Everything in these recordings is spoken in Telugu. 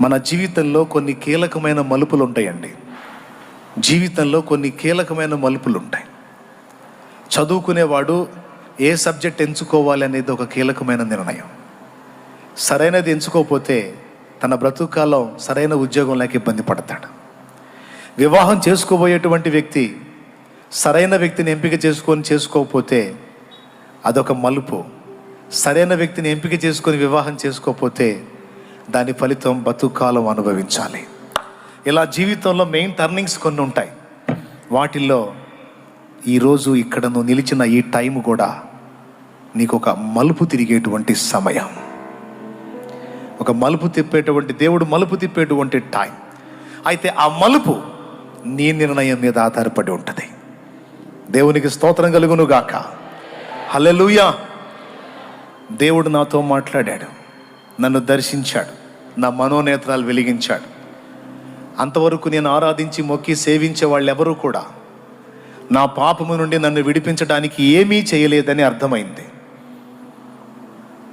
మన జీవితంలో కొన్ని కీలకమైన మలుపులు ఉంటాయండి. జీవితంలో కొన్ని కీలకమైన మలుపులు ఉంటాయి. చదువుకునేవాడు ఏ సబ్జెక్ట్ ఎంచుకోవాలి అనేది ఒక కీలకమైన నిర్ణయం. సరైనది ఎంచుకోకపోతే తన బ్రతుకుకాలం సరైన ఉద్యోగం లేక ఇబ్బంది పడతాడు. వివాహం చేసుకోబోయేటువంటి వ్యక్తి సరైన వ్యక్తిని ఎంపిక చేసుకోకపోతే అదొక మలుపు. సరైన వ్యక్తిని ఎంపిక చేసుకొని వివాహం చేసుకోకపోతే దాని ఫలితం బతుకుకాలం అనుభవించాలి. ఇలా జీవితంలో మెయిన్ టర్నింగ్స్ కొన్ని ఉంటాయి. వాటిల్లో ఈరోజు ఇక్కడ నువ్వు నిలిచిన ఈ టైం కూడా నీకు ఒక మలుపు తిరిగేటువంటి సమయం, ఒక మలుపు తిప్పేటువంటి, దేవుడు మలుపు తిప్పేటువంటి టైం. అయితే ఆ మలుపు నీ నిర్ణయం మీద ఆధారపడి ఉంటుంది. దేవునికి స్తోత్రం కలుగును గాక. హల్లెలూయా. దేవుడు నాతో మాట్లాడాడు, నన్ను దర్శించాడు, నా మనోనేత్రాలు వెలిగించాడు. అంతవరకు నేను ఆరాధించి మొక్కి సేవించే వాళ్ళెవరూ కూడా నా పాపము నుండి నన్ను విడిపించడానికి ఏమీ చేయలేదని అర్థమైంది.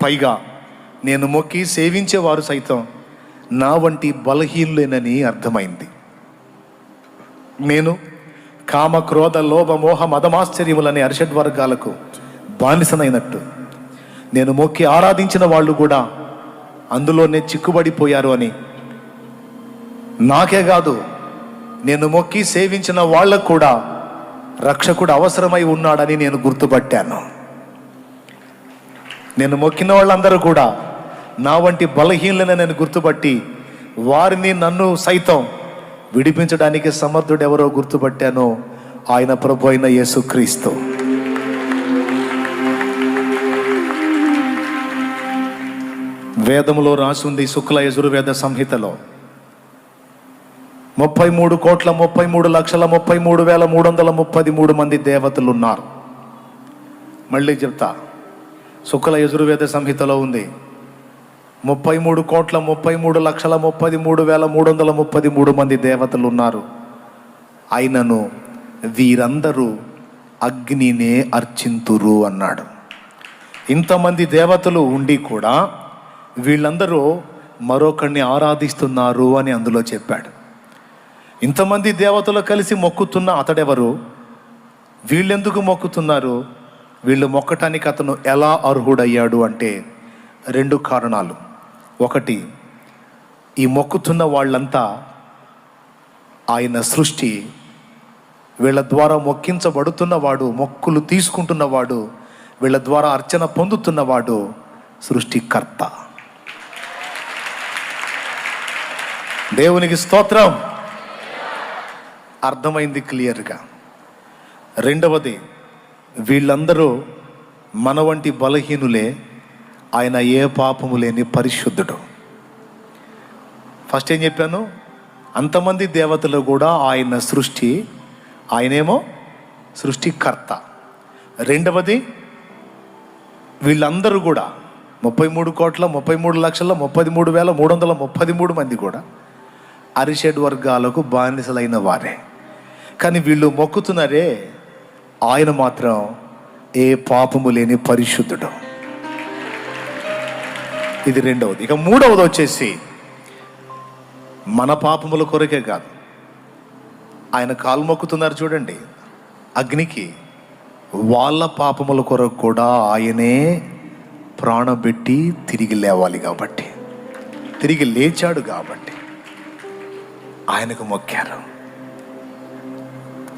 పైగా నేను మొక్కి సేవించేవారు సైతం నా వంటి బలహీనులేనని అర్థమైంది. నేను కామ, క్రోధ, లోభ, మోహ, మదమాశ్చర్యములనే అరిషడ్వర్గాలకు బానిసనైనట్టు నేను మొక్కి ఆరాధించిన వాళ్ళు కూడా అందులోనే చిక్కుబడిపోయారు అని, నాకే కాదు నేను మొక్కి సేవించిన వాళ్ళకు కూడా రక్షకుడు అవసరమై ఉన్నాడని నేను గుర్తుపట్టాను. నేను మొక్కిన వాళ్ళందరూ కూడా నా వంటి బలహీనలను నేను గుర్తుపట్టి వారిని, నన్ను సైతం విడిపించడానికి సమర్థుడు ఎవరో గుర్తుపట్టానో ఆయన ప్రభు అయిన యేసుక్రీస్తు. వేదములో రాసుంది, శుక్ల యజుర్వేద సంహితలో 33,33,33,333 మంది దేవతలు ఉన్నారు. మళ్ళీ చెప్తా, శుక్ల యజుర్వేద సంహితలో ఉంది 33,33,33,333 మంది దేవతలు ఉన్నారు. అయినను వీరందరూ అగ్నినే అర్చింతురు అన్నాడు. ఇంతమంది దేవతలు ఉండి కూడా వీళ్ళందరూ మరొకరిని ఆరాధిస్తున్నారు అని అందులో చెప్పాడు. ఇంతమంది దేవతలు కలిసి మొక్కుతున్న అతడెవరు? వీళ్ళెందుకు మొక్కుతున్నారు? వీళ్ళు మొక్కటానికి అతను ఎలా అర్హుడయ్యాడు అంటే 2 కారణాలు. ఒకటి, ఈ మొక్కుతున్న వాళ్ళంతా ఆయన సృష్టి, వీళ్ళ ద్వారా మొక్కించబడుతున్నవాడు, మొక్కులు తీసుకుంటున్నవాడు, వీళ్ళ ద్వారా అర్చన పొందుతున్నవాడు సృష్టికర్త. దేవునికి స్తోత్రం. అర్థమైంది క్లియర్గా. రెండవది, వీళ్ళందరూ మన వంటి బలహీనులే, ఆయన ఏ పాపము లేని పరిశుద్ధుడు. ఫస్ట్ ఏం చెప్పాను? అంతమంది దేవతలు కూడా ఆయన సృష్టి, ఆయనేమో సృష్టికర్త. రెండవది, వీళ్ళందరూ కూడా 33,33,33,333 మంది కూడా అరిషడ్ వర్గాలకు బానిసలైన వారే. కానీ వీళ్ళు మొక్కుతున్నారే, ఆయన మాత్రం ఏ పాపము లేని పరిశుద్ధుడు. ఇది రెండవది. ఇక మూడవది వచ్చేసి, మన పాపముల కొరకే కాదు, ఆయన కాలు మొక్కుతున్నారు చూడండి అగ్నికి, వాళ్ళ పాపముల కొరకు కూడా ఆయనే ప్రాణం పెట్టి తిరిగి లేవాలి కాబట్టి, తిరిగి లేచాడు కాబట్టి ఆయనకు మొక్కారు.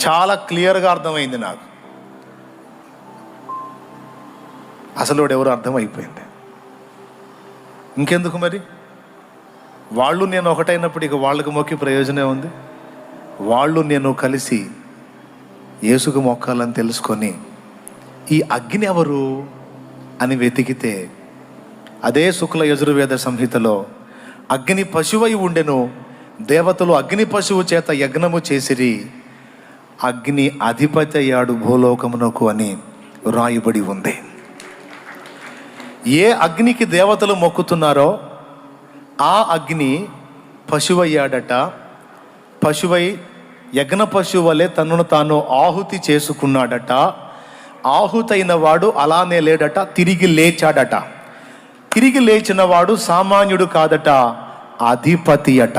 చాలా క్లియర్గా అర్థమైంది నాకు. అసలు ఎవరు అర్థమైపోయింది. ఇంకెందుకు మరి? వాళ్ళు నేను ఒకటైనప్పుడు ఇక వాళ్ళకు మొక్కి ప్రయోజనం ఉంది. వాళ్ళు నేను కలిసి యేసుకు మొక్కాలని తెలుసుకొని ఈ అగ్ని ఎవరు అని వెతికితే అదే శుక్ల యజుర్వేద సంహితలో అగ్ని పశువై ఉండెను, దేవతలు అగ్ని పశువు చేత యజ్ఞము చేసిరి, అగ్ని అధిపతి అయ్యాడు భూలోకమునకు అని రాయబడి ఉంది. ఏ అగ్నికి దేవతలు మొక్కుతున్నారో ఆ అగ్ని పశువయ్యాడట. పశువై యజ్ఞ పశువు వలె తనను తాను ఆహుతి చేసుకున్నాడట. ఆహుతైన వాడు అలానే లేడట, తిరిగి లేచాడట. తిరిగి లేచిన వాడు సామాన్యుడు కాదట, అధిపతి అట.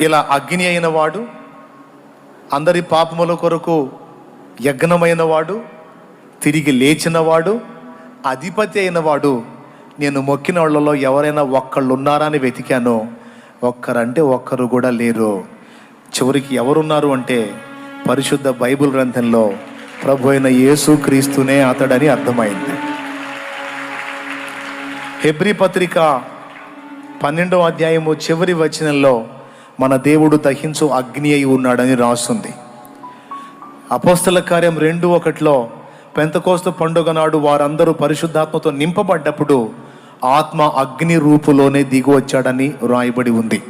ఇలా అగ్ని అయిన వాడు, అందరి పాపముల కొరకు యజ్ఞమైన వాడు, తిరిగి లేచినవాడు, అధిపతి అయిన వాడు. నేను మొక్కిన వాళ్ళలో ఎవరైనా ఒక్కళ్ళు ఉన్నారా అని వెతికాను. ఒక్కరంటే ఒక్కరు కూడా లేరు. చివరికి ఎవరున్నారు అంటే పరిశుద్ధ బైబిల్ గ్రంథంలో ప్రభు అయిన యేసుక్రీస్తునే అతడని అర్థమైంది. హెబ్రీ పత్రిక 12వ అధ్యాయము చివరి వచనంలో మన దేవుడు దహించు అగ్ని అయి ఉన్నాడని రాస్తుంది. అపోస్తల కార్యం 2:1 పెంతెకోస్తు పండుగ నాడు వారందరూ పరిశుద్ధాత్మతో నింపబడ్డప్పుడు ఆత్మ అగ్ని రూపులోనే దిగి వచ్చాడని రాయబడి ఉంది.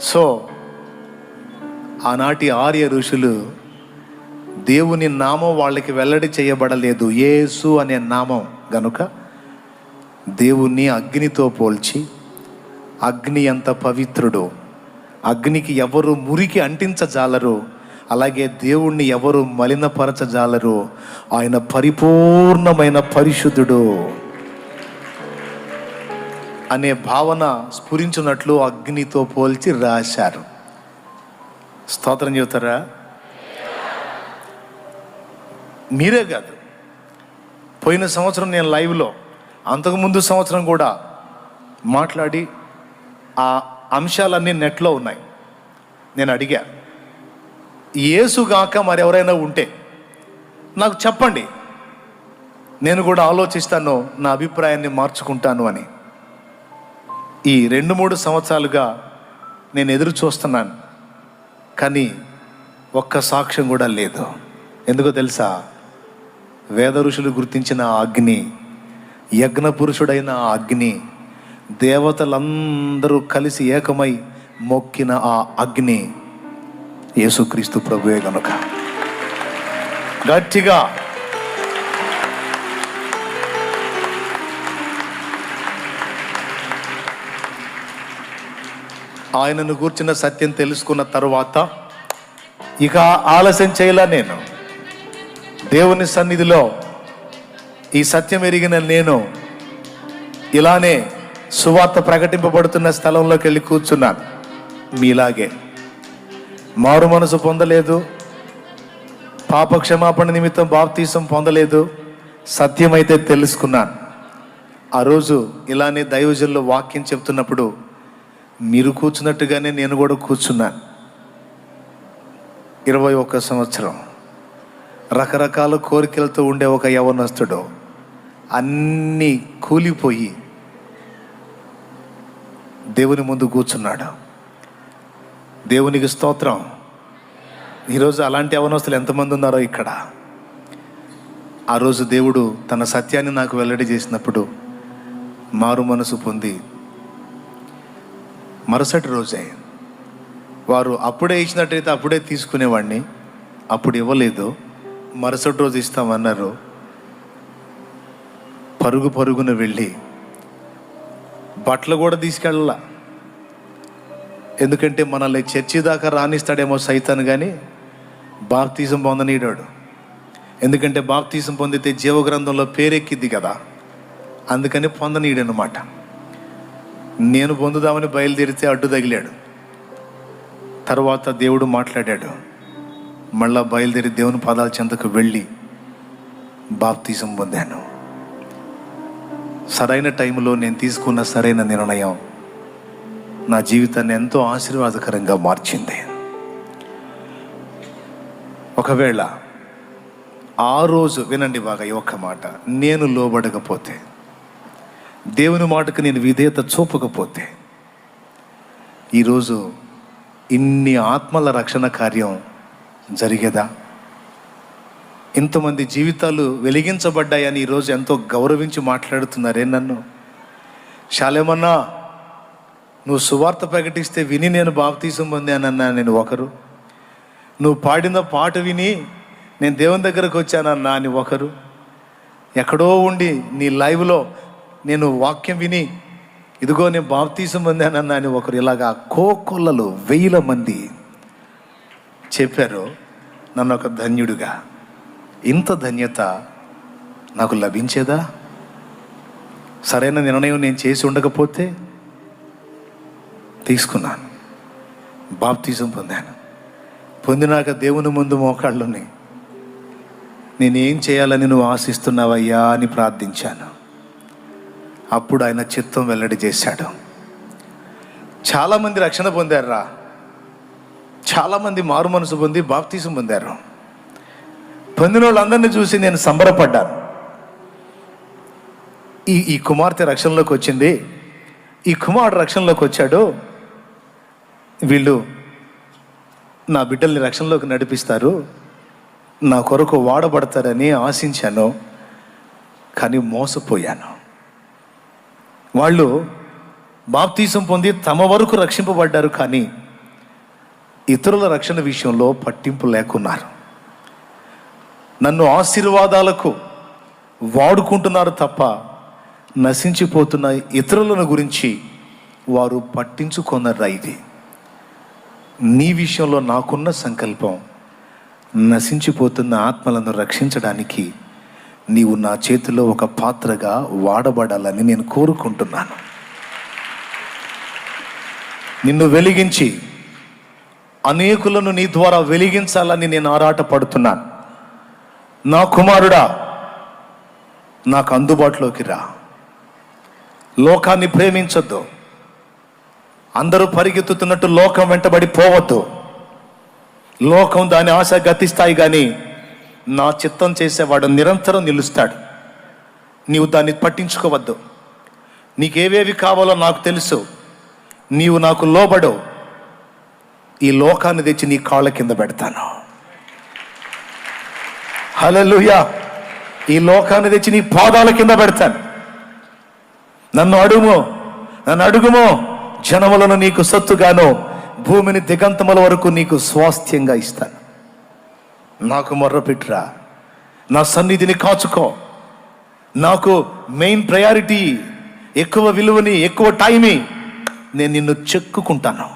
సో ఆనాటి ఆర్య ఋషులు దేవుని నామం వాళ్ళకి వెల్లడి చేయబడలేదు, యేసు అనే నామం గనుక దేవుణ్ణి అగ్నితో పోల్చి, అగ్ని ఎంత పవిత్రుడు, అగ్నికి ఎవరు మురికి అంటించజాలరు, అలాగే దేవుణ్ణి ఎవరు మలినపరచజాలరు, ఆయన పరిపూర్ణమైన పరిశుద్ధుడు అనే భావన స్ఫురించినట్లు అగ్నితో పోల్చి రాశారు. స్తోత్రం చెబుతారా? మీరే కాదు, పోయిన సంవత్సరం నేను లైవ్లో, అంతకుముందు సంవత్సరం కూడా మాట్లాడి ఆ అంశాలన్నీ నెట్లో ఉన్నాయి. నేను అడిగా, యేసుగాక మరెవరైనా ఉంటే నాకు చెప్పండి, నేను కూడా ఆలోచిస్తాను, నా అభిప్రాయాన్ని మార్చుకుంటాను అని. ఈ 2-3 సంవత్సరాలుగా నేను ఎదురు చూస్తున్నాను, కానీ ఒక్క సాక్ష్యం కూడా లేదు. ఎందుకో తెలుసా? వేద ఋషులు గుర్తించిన ఆ అగ్ని, యజ్ఞ పురుషుడైన ఆ అగ్ని, దేవతలందరూ కలిసి ఏకమై మొక్కిన ఆ అగ్ని యేసుక్రీస్తు ప్రభువే గనుక గట్టిగా ఆయనను గూర్చిన సత్యం తెలుసుకున్న తరువాత ఇక ఆలస్యం చేయలా. నేను దేవుని సన్నిధిలో ఈ సత్యం ఎరిగిన నేను ఇలానే సువార్త ప్రకటింపబడుతున్న స్థలంలోకి వెళ్ళి కూర్చున్నాను. మీలాగే మారు మనసు పొందలేదు, పాప క్షమాపణ నిమిత్తం బాప్తీసం పొందలేదు, సత్యమైతే తెలుసుకున్నాను. ఆ రోజు ఇలానే దైవజనులు వాక్యం చెప్తున్నప్పుడు మీరు కూర్చున్నట్టుగానే నేను కూడా కూర్చున్నాను. 21 సంవత్సరం రకరకాల కోరికలతో ఉండే ఒక యవనస్తుడు అన్నీ కూలిపోయి దేవుని ముందు కూర్చున్నాడు. దేవునికి స్తోత్రం. ఈరోజు అలాంటి యవనస్తులు ఎంతమంది ఉన్నారో ఇక్కడ. ఆ రోజు దేవుడు తన సత్యాన్ని నాకు వెల్లడి చేసినప్పుడు మారు మనసు పొంది మరుసటి రోజే వారు అప్పుడే ఇచ్చినట్టయితే అప్పుడే తీసుకునేవాడిని, అప్పుడు ఇవ్వలేదు, మరుసటి రోజు ఇస్తామన్నారు. పరుగున వెళ్ళి బట్టలు కూడా తీసుకెళ్ళాల. ఎందుకంటే మనల్ని చర్చి దాకా రానిస్తాడేమో సైతాన్, కానీ బాప్తీసం పొందనీడాడు. ఎందుకంటే బాప్తీసం పొందితే జీవగ్రంథంలో పేరెక్కిద్ది కదా, అందుకని పొందనీడనమాట. నేను పొందుదామని బయలుదేరితే అడ్డు తగిలాడు. తర్వాత దేవుడు మాట్లాడాడు. మళ్ళా బయలుదేరి దేవుని పాదాల చెంతకు వెళ్ళి బాప్తీసం పొందాను. సరైన టైంలో నేను తీసుకున్న సరైన నిర్ణయం నా జీవితాన్ని ఎంతో ఆశీర్వాదకరంగా మార్చింది. ఒకవేళ ఆ రోజు వినండి బాగా ఈ ఒక్క మాట, నేను లోబడకపోతే, దేవుని మాటకు నేను విధేయత చూపకపోతే, ఈరోజు ఇన్ని ఆత్మల రక్షణ కార్యం జరిగేదా? ఇంతమంది జీవితాలు వెలిగించబడ్డాయని ఈరోజు ఎంతో గౌరవించి మాట్లాడుతున్నారే నన్ను. శాలేమన్నా, నువ్వు సువార్త ప్రకటిస్తే విని నేను బాప్తీసం పొందానన్నా నేను ఒకరు, నువ్వు పాడిన పాట విని నేను దేవుని దగ్గరకు వచ్చానన్నా అని ఒకరు, ఎక్కడో ఉండి నీ లైవ్లో నేను వాక్యం విని ఇదిగో నేను బాప్తీసం పొందానన్నా అని ఒకరు. ఇలాగా కోకొల్లలు 1000 మంది చెప్పారు నన్ను ఒక ధన్యుడిగా. ఇంత ధన్యత నాకు లభించేదా? సరైన నిర్ణయం నేను చేసి ఉండకపోతే తీసుకున్నాను, బాప్తిజం పొందాను. పొందినాక దేవుని ముందు మోకాళ్ళుని నేనేం చేయాలని నువ్వు ఆశిస్తున్నావయ్యా అని ప్రార్థించాను. అప్పుడు ఆయన చిత్తం వెల్లడి చేశాడు. చాలామంది రక్షణ పొందారురా, చాలామంది మారు మనసు పొంది బాప్తిజం పొందారు. పొందిన వాళ్ళందరినీ చూసి నేను సంబరపడ్డాను. ఈ కుమార్తె రక్షణలోకి వచ్చింది, ఈ కుమారుడు రక్షణలోకి వచ్చాడు, వీళ్ళు నా బిడ్డల్ని రక్షణలోకి నడిపిస్తారు, నా కొరకు వాడబడతారని ఆశించాను. కానీ మోసపోయాను. వాళ్ళు బాప్తీసం పొంది తమ వరకు రక్షింపబడ్డారు, కానీ ఇతరుల రక్షణ విషయంలో పట్టింపు లేకున్నారు. నన్ను ఆశీర్వాదాలకు వాడుకుంటున్నారు తప్ప నశించిపోతున్న ఇతరులను గురించి వారు పట్టించుకున్నారా? ఇది నీ విషయంలో నాకున్న సంకల్పం, నశించిపోతున్న ఆత్మలను రక్షించడానికి నీవు నా చేతిలో ఒక పాత్రగా వాడబడాలని నేను కోరుకుంటున్నాను. నిన్ను వెలిగించి అనేకులను నీ ద్వారా వెలిగించాలని నేను ఆరాటపడుతున్నాను. నా కుమారుడా, నాకు అందుబాటులోకి రా. లోకాన్ని ప్రేమించొద్దు. అందరూ పరిగెత్తుతున్నట్టు లోకం వెంటబడి పోవద్దు. లోకం దాని ఆశ గతిస్తాయి, కానీ నా చిత్తం చేసేవాడు నిరంతరం నిలుస్తాడు. నీవు దాన్ని పట్టించుకోవద్దు. నీకేవేవి కావాలో నాకు తెలుసు. నీవు నాకు లోబడు, ఈ లోకాన్ని తెచ్చి నీ కాళ్ళ కింద పెడతాను. హల్లెలూయా. ఈ లోకాన్ని తెచ్చి నీ పాదాల కింద పెడతాను. నన్ను అడుగుమో, జనములను నీకు సొత్తుగాను, భూమిని దిగంతముల వరకు నీకు స్వాస్థ్యంగా ఇస్తాను. నాకు మొర్రపెట్టురా, నా సన్నిధిని కాచుకో. నాకు మెయిన్ ప్రయారిటీ, ఎక్కువ విలువని, ఎక్కువ టైమి నేను నిన్ను చెక్కుకుంటాను.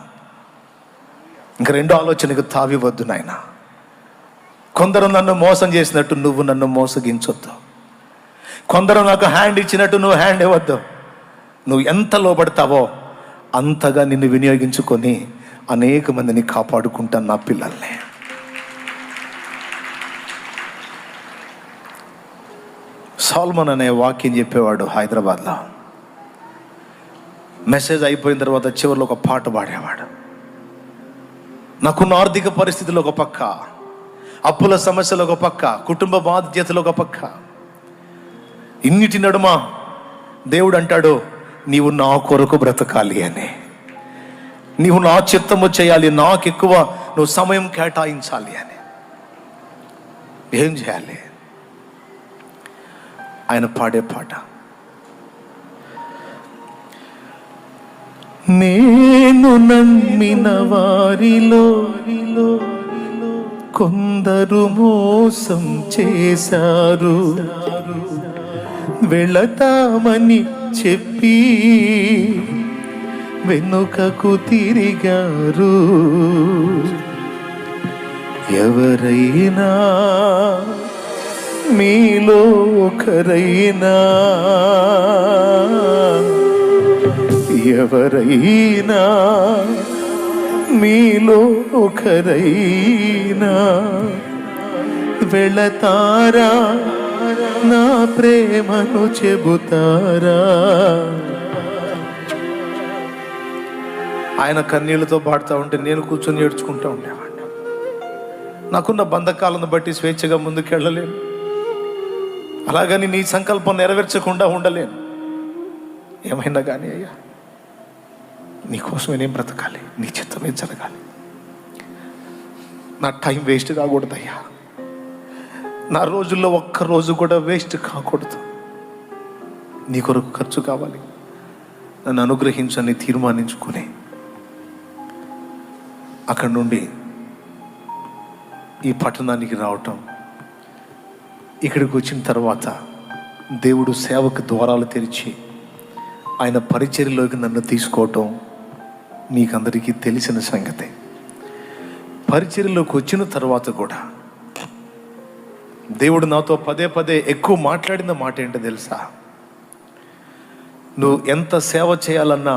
ఇంక రెండో ఆలోచనకు తావివద్దు నాయన. కొందరు నన్ను మోసం చేసినట్టు నువ్వు నన్ను మోసగించొద్దు. కొందరు నాకు హ్యాండ్ ఇచ్చినట్టు నువ్వు హ్యాండ్ ఇవ్వద్దు. నువ్వు ఎంత లోబడతావో అంతగా నిన్ను వినియోగించుకొని అనేక మందిని కాపాడుకుంటాను, నా పిల్లల్ని. సాల్మన్ అనే వాక్యం చెప్పేవాడు హైదరాబాద్లో. మెసేజ్ అయిపోయిన తర్వాత చివరిలో ఒక పాట పాడేవాడు. నాకున్న ఆర్థిక పరిస్థితులు ఒక పక్క, అప్పుల సమస్యలు ఒక పక్క, కుటుంబ బాధ్యతలు ఒక పక్క, ఇన్నిటి నడుమ దేవుడు అంటాడు, నీవు నా కొరకు బ్రతకాలి అని, నీవు నా చిత్తము చేయాలి, నాకు ఎక్కువ నువ్వు సమయం కేటాయించాలి అని. ఏం చేయాలి? ఆయన పాడే పాట, నేను నమ్మిన వారిలో కొందరు మోసం చేశారు, వెళతామని చెప్పి వెనుకకు తిరిగారు. ఎవరైనా మీలో ఒకరైనా, ఎవరైనా మీలో ఒకరైనా వెళతారా, నా ప్రేమను చెబుతారా? ఆయన కన్నీళ్లతో పాడుతూ ఉంటే నేను కూర్చొని ఏడ్చుకుంటూ ఉండేవాడిని. నాకున్న బంధకాలను బట్టి స్వేచ్ఛగా ముందుకెళ్ళలేను, అలాగని నీ సంకల్పం నెరవేర్చకుండా ఉండలేను. ఏమైనా కానీ అయ్యా, నీకోసమే నేను బ్రతకాలి, నీ చిత్తమే జరగాలి. నా టైం వేస్ట్ కాకూడదయ్యా, నా రోజుల్లో ఒక్క రోజు కూడా వేస్ట్ కాకూడదు. నీ కొరకు ఖర్చు కావాలి, నన్ను అనుగ్రహించని తీర్మానించుకుని అక్కడి నుండి ఈ పట్టణానికి రావటం, ఇక్కడికి వచ్చిన తర్వాత దేవుడు సేవకు ద్వారాలు తెరిచి ఆయన పరిచర్యలోకి నన్ను తీసుకోవటం మీకందరికీ తెలిసిన సంగతే. పరిచర్యలోకి వచ్చిన తర్వాత కూడా దేవుడు నాతో పదే పదే ఎక్కువ మాట్లాడిన మాట ఏంటో తెలుసా? నువ్వు ఎంత సేవ చేయాలన్నా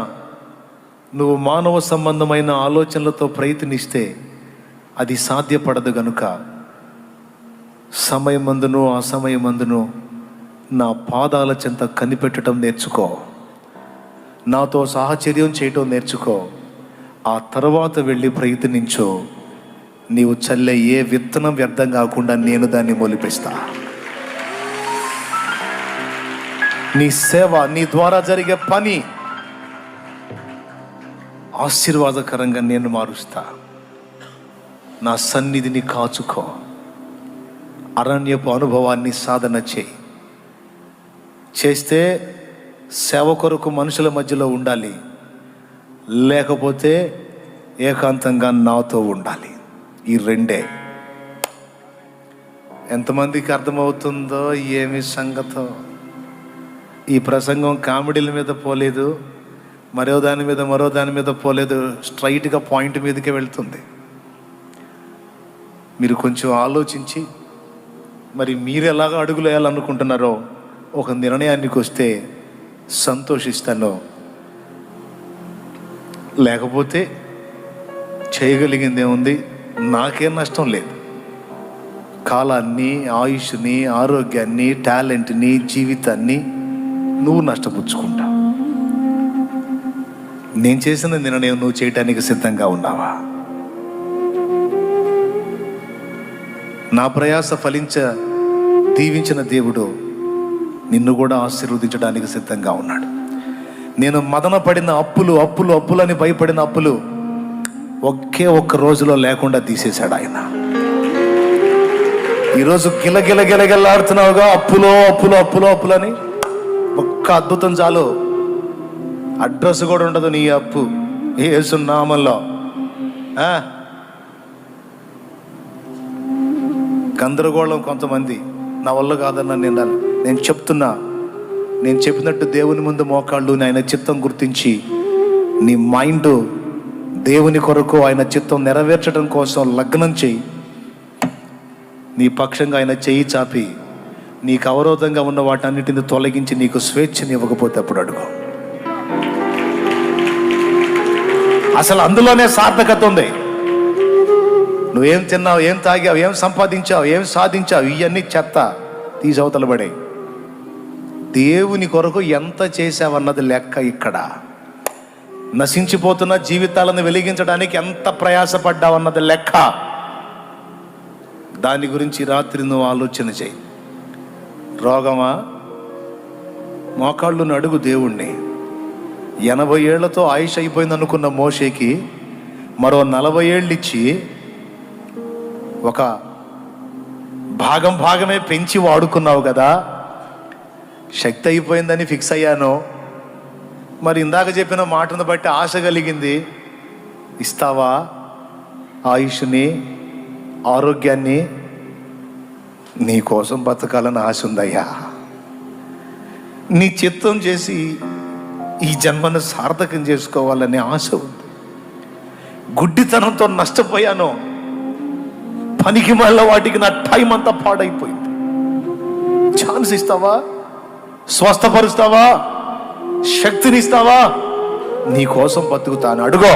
నువ్వు మానవ సంబంధమైన ఆలోచనలతో ప్రయత్నిస్తే అది సాధ్యపడదు గనుక సమయమందును అసమయమందును నా పాదాల చెంత కనిపెట్టడం నేర్చుకో, నాతో సాహచర్యం చేయటం నేర్చుకో. ఆ తర్వాత వెళ్ళి ప్రయత్నించు. నీవు చల్లే ఏ విత్తనం వ్యర్థం కాకుండా నేను దాన్ని మొలిపిస్తా. నీ సేవ, నీ ద్వారా జరిగే పని ఆశీర్వాదకరంగా నేను మారుస్తా. నా సన్నిధిని కాచుకో. అరణ్యపు అనుభవాన్ని సాధన చేస్తే సేవ కొరకు మనుషుల మధ్యలో ఉండాలి, లేకపోతే ఏకాంతంగా నాతో ఉండాలి. ఈ రెండే. ఎంతమందికి అర్థమవుతుందో ఏమి సంగతో. ఈ ప్రసంగం కామెడీల మీద పోలేదు, మరో దాని మీద పోలేదు, స్ట్రైట్గా పాయింట్ మీదకే వెళ్తుంది. మీరు కొంచెం ఆలోచించి మరి మీరు ఎలాగ అడుగులు వేయాలనుకుంటున్నారో ఒక నిర్ణయానికి వస్తే సంతోషిస్తాను. లేకపోతే చేయగలిగింది ఏముంది? నాకేం నష్టం లేదు. కాలాన్ని, ఆయుష్ని, ఆరోగ్యాన్ని, టాలెంట్ని, జీవితాన్ని నువ్వు నష్టపుచ్చుకుంటా. నేను చేసిన నిర్ణయం నువ్వు చేయటానికి సిద్ధంగా ఉన్నావా? నా ప్రయాస దీవించిన దేవుడు నిన్ను కూడా ఆశీర్వదించడానికి సిద్ధంగా ఉన్నాడు. నేను మదన పడిన అప్పులని భయపడిన అప్పులు ఒకే ఒక్క రోజులో లేకుండా తీసేశాడు ఆయన. ఈరోజు గిలగిలగిలగిల్లాడుతున్నావుగా, అప్పులని. ఒక్క అద్భుతం చాలు, అడ్రస్ కూడా ఉండదు నీ అప్పు యేసు నామములో. గందరగోళం కొంతమంది, నా వల్ల కాదన్నా నేను చెప్తున్నా. నేను చెప్పినట్టు దేవుని ముందు మోకాళ్ళు ఆయన చిత్తం గుర్తించి నీ మైండ్ దేవుని కొరకు ఆయన చిత్తం నెరవేర్చడం కోసం లగ్నం చేయి. నీ పక్షంగా ఆయన చేయి చాపి నీకు అవరోధంగా ఉన్న వాటన్నిటిని తొలగించి నీకు స్వేచ్ఛని ఇవ్వకపోతే అప్పుడు అడుగు. అసలు అందులోనే సార్థకత ఉంది. నువ్వేం తిన్నావు, ఏం తాగావు, ఏం సంపాదించావు, ఏం సాధించావు, ఇవన్నీ చెత్త తీసవతల పడే. దేవుని కొరకు ఎంత చేసావన్నది లెక్క. ఇక్కడ నశించిపోతున్న జీవితాలను వెలిగించడానికి ఎంత ప్రయాసపడ్డావన్నది లెక్క. దాని గురించి రాత్రి నువ్వు ఆలోచన చేయి. రోగమా? మోకాళ్ళును అడుగు దేవుణ్ణి. 80 ఏళ్లతో ఆయుష్ అయిపోయింది అనుకున్న మోషేకి మరో 40 ఏళ్ళు ఇచ్చి ఒక భాగమే పెంచి వాడుకున్నావు కదా. శక్తి అయిపోయిందని ఫిక్స్ అయ్యాను. మరి ఇందాక చెప్పిన మాటను బట్టి ఆశ కలిగింది. ఇస్తావా ఆయుష్ని, ఆరోగ్యాన్ని? నీ కోసం బతకాలని ఆశ ఉందయ్యా. నీ చిత్తం చేసి ఈ జన్మను సార్థకం చేసుకోవాలనే ఆశ ఉంది. గుడ్డితనంతో నష్టపోయాను, పనికి మళ్ళీ వాటికి నా టైం అంతా పాడైపోయింది. ఛాన్స్ ఇస్తావా? స్వస్థపరుస్తావా? శక్తినిస్తావా? నీ కోసం బతుకుతాను. అడుగో.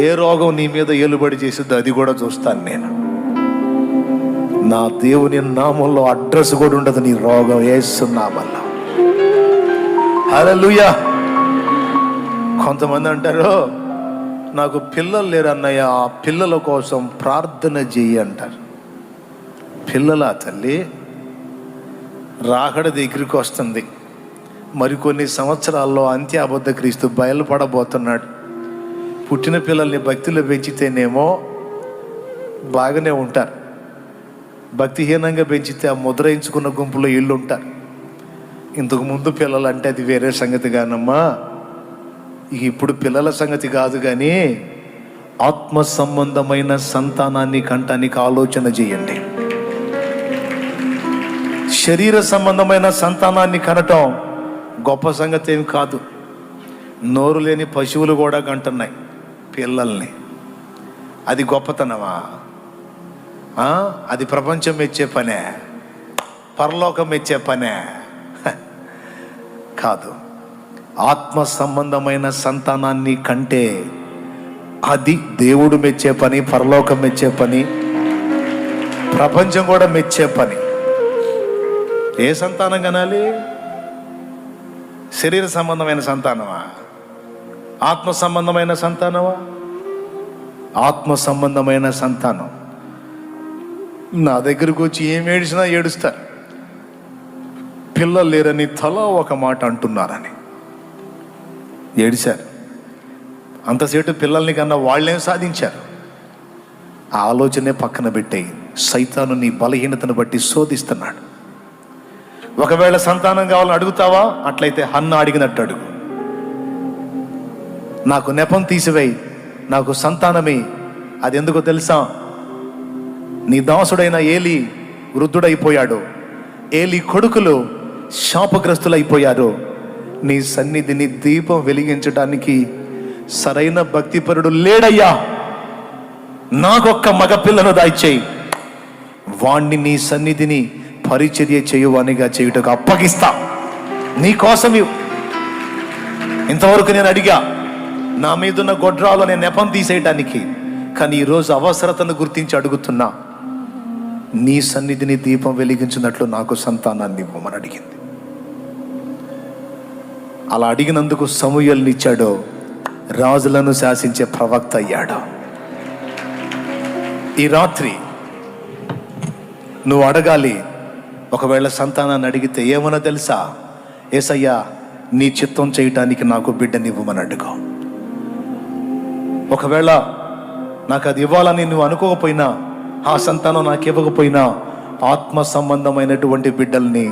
ఏ రోగం నీ మీద ఏలుబడి చేసిద్దో అది కూడా చూస్తాను నేను. నా దేవుని నామంలో అడ్రస్ కూడా ఉండదు నీ రోగం. యేసు నామములో. హల్లెలూయా. కొంతమంది అంటారు, నాకు పిల్లలు లేరు అన్నయ్య, ఆ పిల్లల కోసం ప్రార్థన చెయ్యి అంటారు. పిల్లల తల్లి రాకడ దగ్గరికి వస్తుంది. మరికొన్ని సంవత్సరాల్లో అంత్యాబద్ధ క్రీస్తు బయలుపడబోతున్నాడు. పుట్టిన పిల్లల్ని భక్తిలో పెంచితేనేమో బాగానే ఉంటారు. భక్తిహీనంగా పెంచితే ఆ ముద్రయించుకున్న గుంపులో ఇళ్ళు ఉంటారు. ఇంతకు ముందు పిల్లలు అంటే అది వేరే సంగతి కానమ్మా. ఇప్పుడు పిల్లల సంగతి కాదు, కానీ ఆత్మ సంబంధమైన సంతానాన్ని కంటానికి ఆలోచన చేయండి. శరీర సంబంధమైన సంతానాన్ని కనటం గొప్ప సంగతి ఏమి కాదు. నోరు లేని పశువులు కూడా కంటున్నాయి పిల్లల్ని. అది గొప్పతనమా? అది ప్రపంచం మెచ్చే పనే, పరలోకం మెచ్చే పనే. కాదు. ఆత్మ సంబంధమైన సంతానాన్ని కంటే అది దేవుడు మెచ్చే పని, పరలోకం మెచ్చే పని, ప్రపంచం కూడా మెచ్చే పని. ఏ సంతానం కనాలి? శరీర సంబంధమైన సంతానమా? ఆత్మ సంబంధమైన సంతానమా? ఆత్మ సంబంధమైన సంతానం. నా దగ్గరకు వచ్చి ఏం ఏడిచినా ఏడుస్తారు. పిల్లలు లేరని తలా ఒక మాట అంటున్నారని ఏడిచారు. అంతసేటు పిల్లల్ని కన్నా వాళ్ళేం సాధించారు? ఆ ఆలోచనే పక్కన పెట్టేయి. సైతాను నీ బలహీనతను బట్టి శోధిస్తున్నాడు. ఒకవేళ సంతానం కావాలని అడుగుతావా? అట్లయితే హన్న అడిగినట్టు అడుగు. నాకు నెపం తీసివేయి, నాకు సంతానమే. అది ఎందుకో తెలుసా? నీ దాసుడైన ఏలి వృద్ధుడైపోయాడు, ఏలి కొడుకులు శాపగ్రస్తులైపోయారు. నీ సన్నిధిని దీపం వెలిగించడానికి సరైన భక్తిపరుడు లేడయ్యా. నాకొక్క మగపిల్లను దాయిచేయి, వాణ్ణి నీ సన్నిధిని పరిచర్య చేయువానిగా చేయుటకు అప్పగిస్తా. నీ కోసం ఇంతవరకు నేను అడిగా, నా మీదున్న గొడ్రాలు నేను నెపం తీసేయటానికి. కానీ ఈరోజు అవసరతను గుర్తించి అడుగుతున్నా, నీ సన్నిధిని దీపం వెలిగించినట్లు నాకు సంతానాన్ని ఇవ్వమని అడిగింది. అలా అడిగినందుకు సమూయేలుని ఇచ్చాడు, రాజులను శాసించే ప్రవక్త అయ్యాడు. ఈ రాత్రి నువ్వు అడగాలి. ఒకవేళ సంతానాన్ని అడిగితే ఏమన్నా తెలుసా? యేసయ్యా, నీ చిత్తం చేయటానికి నాకు బిడ్డనివ్వమని అడుగు. ఒకవేళ నాకు అది ఇవ్వాలని నువ్వు అనుకోకపోయినా, ఆ సంతానం నాకు ఇవ్వకపోయినా, ఆత్మ సంబంధమైనటువంటి బిడ్డల్ని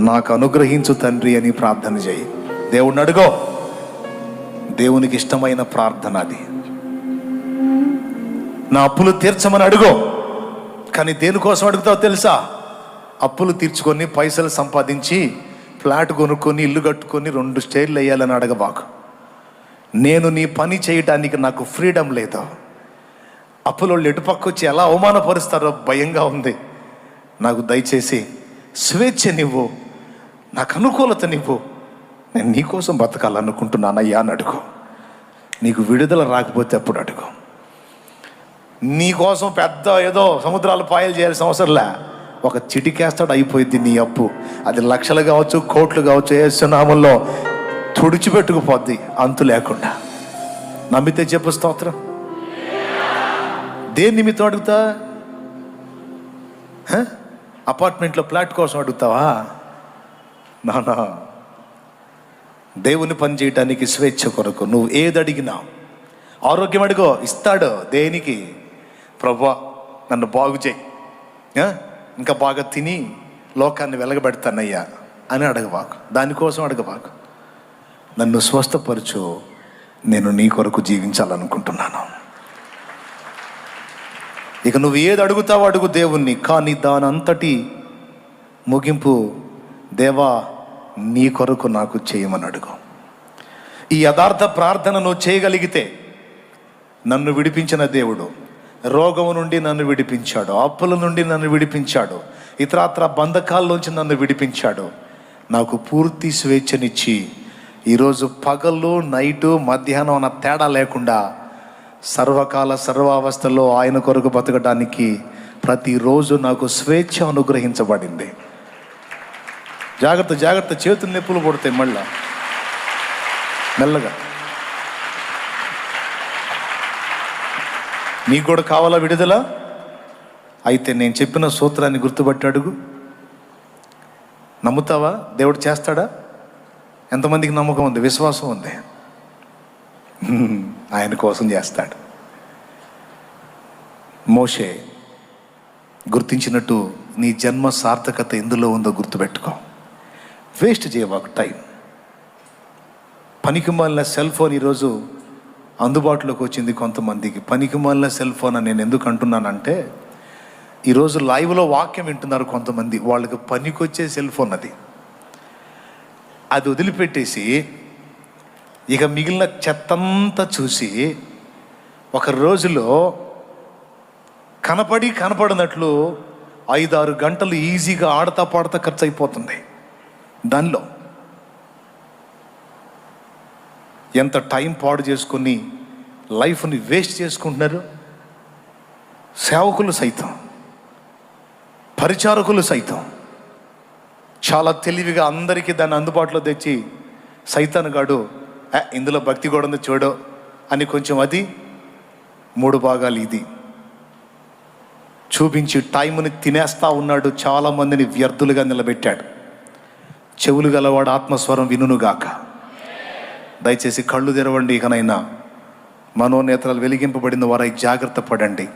నాకు అనుగ్రహించు తండ్రి అని ప్రార్థన చేయి. దేవుణ్ణి అడుగో. దేవునికి ఇష్టమైన ప్రార్థన అది. నా అప్పులు తీర్చమని అడుగో. కానీ దేనికోసం అడుగుతావు తెలుసా? అప్పులు తీర్చుకొని పైసలు సంపాదించి ఫ్లాట్ కొనుక్కొని ఇల్లు కట్టుకొని 2 స్టైర్లు వేయాలని అడగబాకు. నేను నీ పని చేయటానికి నాకు ఫ్రీడమ్ లేదు. అప్పులోళ్ళు ఎటుపక్క వచ్చి ఎలా అవమానపరుస్తారో భయంగా ఉంది. నాకు దయచేసి స్వేచ్ఛనివ్వు, నాకు అనుకూలతనివ్వు. నేను నీకోసం బతకాలనుకుంటున్నానయ్యా అని అడుగు. నీకు విడుదల రాకపోతే అప్పుడు అడుగు. నీకోసం పెద్ద ఏదో సముద్రాలు పాయలు చేయాల్సిన అవసరంలే. ఒక చిటికేస్తాడు, అయిపోయింది నీ అప్పు. అది లక్షలు కావచ్చు, కోట్లు కావచ్చు, యేసునామంలో తుడిచిపెట్టుకుపోద్ది అంతు లేకుండా. నమ్మితే చెప్పు స్తోత్రం. దేని నిమిత్తం అడుగుతా? అపార్ట్మెంట్లో ఫ్లాట్ కోసం అడుగుతావా? నానా, దేవుని పని చేయటానికి స్వేచ్ఛ కొరకు నువ్వు ఏది అడిగినా. ఆరోగ్యం అడుగో, ఇస్తాడు. దేనికి? ప్రభువా నన్ను బాగు చేయి, ఇంకా బాగా తిని లోకాన్ని వెలగబెడతానయ్యా అని అడగబాకు. దానికోసం అడగబాకు. నన్ను స్వస్థపరచు, నేను నీ కొరకు జీవించాలనుకుంటున్నాను. ఇక నువ్వు ఏది అడుగుతావో అడుగు దేవుణ్ణి. కానీ దానంతటి ముగింపు, దేవా నీ కొరకు నాకు చేయమని అడుగు. ఈ యథార్థ ప్రార్థన నువ్వు చేయగలిగితే, నన్ను విడిపించిన దేవుడు రోగము నుండి నన్ను విడిపించాడు, అప్పుల నుండి నన్ను విడిపించాడు, ఇతరాత్ర బంధకాల్లోంచి నన్ను విడిపించాడు. నాకు పూర్తి స్వేచ్ఛనిచ్చి ఈరోజు పగలు నైటు మధ్యాహ్నం అన్న తేడా లేకుండా సర్వకాల సర్వావస్థలో ఆయన కొరకు బతకడానికి ప్రతిరోజు నాకు స్వేచ్ఛ అనుగ్రహించబడింది. జాగ్రత్త జాగ్రత్త, చేతులు నొప్పులు పడతాయి మళ్ళా. మెల్లగా. నీకు కూడా కావాలా విడుదల? అయితే నేను చెప్పిన సూత్రాన్ని గుర్తుపట్టి అడుగు. నమ్ముతావా? దేవుడు చేస్తాడా? ఎంతమందికి నమ్మకం ఉంది, విశ్వాసం ఉంది? ఆయన కోసం చేస్తాడు. మోషే గుర్తించినట్టు నీ జన్మ సార్థకత ఎందులో ఉందో గుర్తుపెట్టుకో. వేస్ట్ చేయవాకు టైం. పనికిమాలిన సెల్ ఫోన్ ఈరోజు అందుబాటులోకి వచ్చింది కొంతమందికి. పనికిమాలిన సెల్ ఫోన్ అని నేను ఎందుకు అంటున్నానంటే, ఈరోజు లైవ్లో వాక్యం వింటున్నారు కొంతమంది, వాళ్ళకి పనికొచ్చే సెల్ ఫోన్ అది. అది వదిలిపెట్టేసి ఇక మిగిలిన చెత్తంతా చూసి ఒక రోజులో కనపడినట్లు 5-6 గంటలు ఈజీగా ఆడతా పాడతా ఖర్చు అయిపోతుంది. దానిలో ఎంత టైం పాడు చేసుకొని లైఫ్ని వేస్ట్ చేసుకుంటున్నారు. సేవకులు సైతం, పరిచారకులు సైతం చాలా తెలివిగా అందరికీ దాన్ని అందుబాటులో తెచ్చి సైతాన్ గాడు ఇందులో భక్తి కూడా ఉంది చూడు అని కొంచెం అది 3 భాగాలు ఇది చూపించి టైంని తినేస్తా ఉన్నాడు. చాలామందిని వ్యర్థులుగా నిలబెట్టాడు. చెవులు గలవాడు ఆత్మస్వరం వినుగాక. దయచేసి కళ్ళు తెరవండి. ఇకనైనా మనోనేత్రాలు వెలిగింపబడిన వారై జాగ్రత్త పడండి.